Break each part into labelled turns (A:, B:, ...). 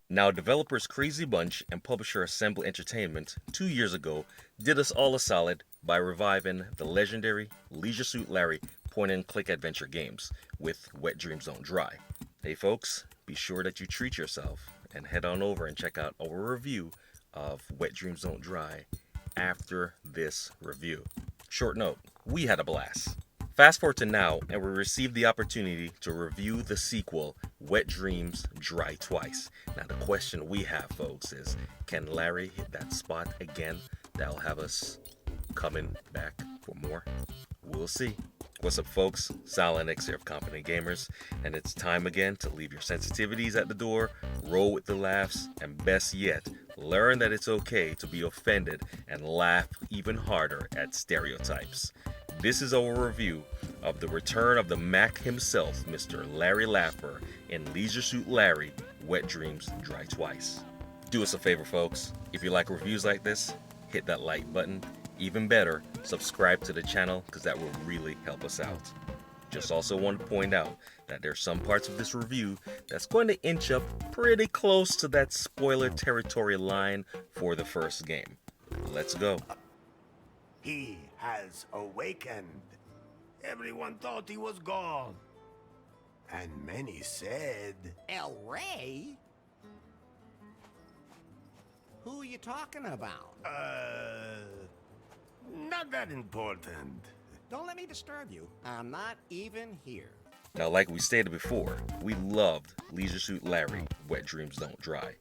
A: Now, developers Crazy Bunch and publisher Assemble Entertainment 2 years ago did us all a solid by reviving the legendary Leisure Suit Larry point and click adventure games with Wet Dreams Don't Dry. Hey folks, be sure that you treat yourself and head on over and check out our review of Wet Dreams Don't Dry after this review. Short note, we had a blast. Fast forward to now, and we received the opportunity to review the sequel, Wet Dreams Dry Twice. Now, the question we have, folks, is can Larry hit that spot again that'll have us coming back for more? We'll see. What's up, folks? Silent X here of Confident Gamers, and it's time again to leave your sensitivities at the door, roll with the laughs, and best yet, learn that it's okay to be offended and laugh even harder at stereotypes. This is our review of the return of the Mac himself, Mr. Larry Laffer, in Leisure Suit Larry, Wet Dreams Dry Twice. Do us a favor, folks. If you like reviews like this, hit that like button. Even better, subscribe to the channel because that will really help us out. Just also want to point out that there's some parts of this review that's going to inch up pretty close to that spoiler territory line for the first game. Let's go.
B: He has awakened. Everyone thought he was gone. And many said...
C: El Rey? Who are you talking about?
B: Not that important.
C: Don't let me disturb you. I'm not even here.
A: Now, like we stated before, we loved Leisure Suit Larry, Wet Dreams Don't Dry.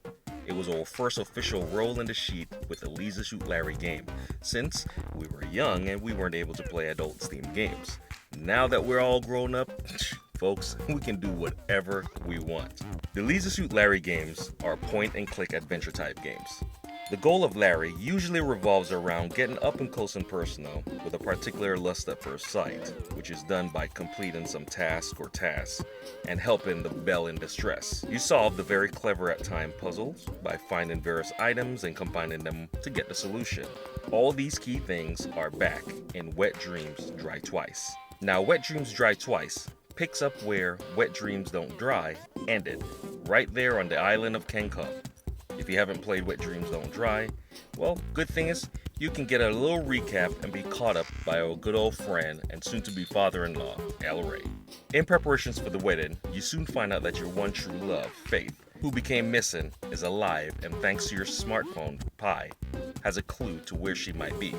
A: It was our first official roll in the sheet with the Leisure Suit Larry game, since we were young and we weren't able to play adult-themed games. Now that we're all grown up, folks, we can do whatever we want. The Leisure Suit Larry games are point-and-click adventure-type games. The goal of Larry usually revolves around getting up and close and personal with a particular lust at first sight, which is done by completing some task or tasks and helping the belle in distress. You solve the very clever at time puzzles by finding various items and combining them to get the solution. All these key things are back in Wet Dreams Dry Twice. Now, Wet Dreams Dry Twice picks up where Wet Dreams Don't Dry ended, right there on the island of Ken Cub. If you haven't played Wet Dreams Don't Dry, well, good thing is you can get a little recap and be caught up by our good old friend and soon-to-be father-in-law, El Rey. In preparations for the wedding, you soon find out that your one true love, Faith, who became missing, is alive and thanks to your smartphone, Pi, has a clue to where she might be.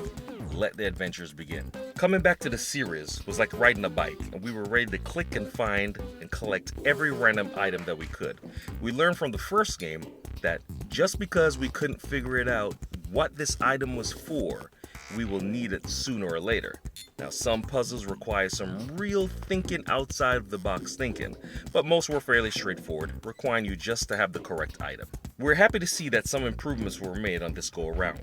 A: Let the adventures begin. Coming back to the series was like riding a bike, and we were ready to click and find and collect every random item that we could. We learned from the first game that just because we couldn't figure it out what this item was for, we will need it sooner or later. Now, some puzzles require some real thinking outside of the box thinking, but most were fairly straightforward, requiring you just to have the correct item. We're happy to see that some improvements were made on this go around.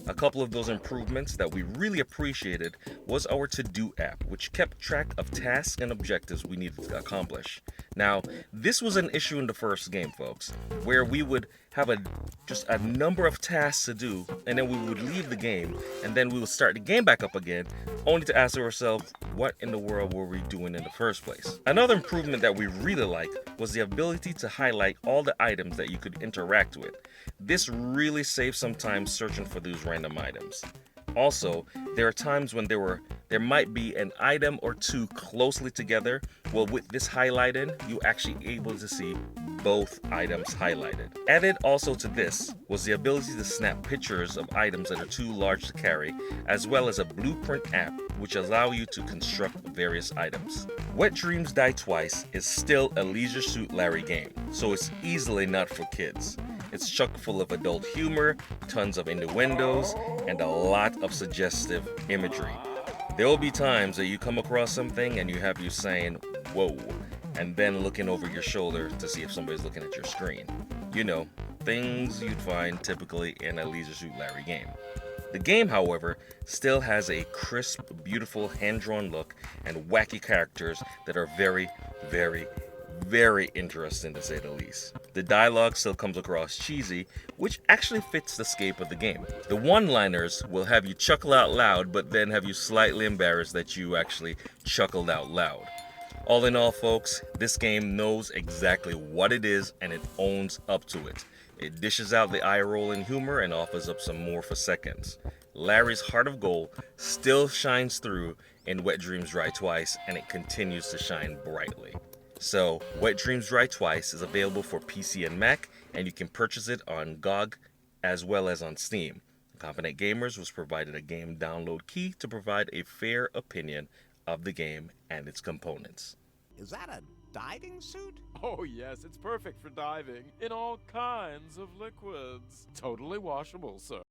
A: A couple of those improvements that we really appreciated was our To-Do app, which kept track of tasks and objectives we needed to accomplish. Now, this was an issue in the first game, folks, where we would have just a number of tasks to do, and then we would leave the game, and then we would start the game back up again, only to ask ourselves, what in the world were we doing in the first place? Another improvement that we really liked was the ability to highlight all the items that you could interact with. This really saved some time searching for those random items. Also, there are times when there might be an item or two closely together. Well, with this highlighted, you're actually able to see both items highlighted. Added also to this was the ability to snap pictures of items that are too large to carry, as well as a blueprint app which allow you to construct various items. Wet Dreams Die Twice is still a Leisure Suit Larry game, so it's easily not for kids. It's chock full of adult humor, tons of innuendos, and a lot of suggestive imagery. There will be times that you come across something and you have you saying, whoa, and then looking over your shoulder to see if somebody's looking at your screen. You know, things you'd find typically in a Leisure Suit Larry game. The game, however, still has a crisp, beautiful, hand-drawn look and wacky characters that are very, very, very interesting to say the least. The dialogue still comes across cheesy, which actually fits the scape of the game. The one-liners will have you chuckle out loud, but then have you slightly embarrassed that you actually chuckled out loud. All in all, folks, this game knows exactly what it is and it owns up to it. It dishes out the eye-rolling humor and offers up some more for seconds. Larry's heart of gold still shines through in Wet Dreams Dry Twice, and it continues to shine brightly. So, Wet Dreams Dry Twice is available for PC and Mac, and you can purchase it on GOG as well as on Steam. Competent Gamers was provided a game download key to provide a fair opinion of the game and its components.
C: Is that a diving suit?
D: Oh yes, it's perfect for diving in all kinds of liquids. Totally washable, sir.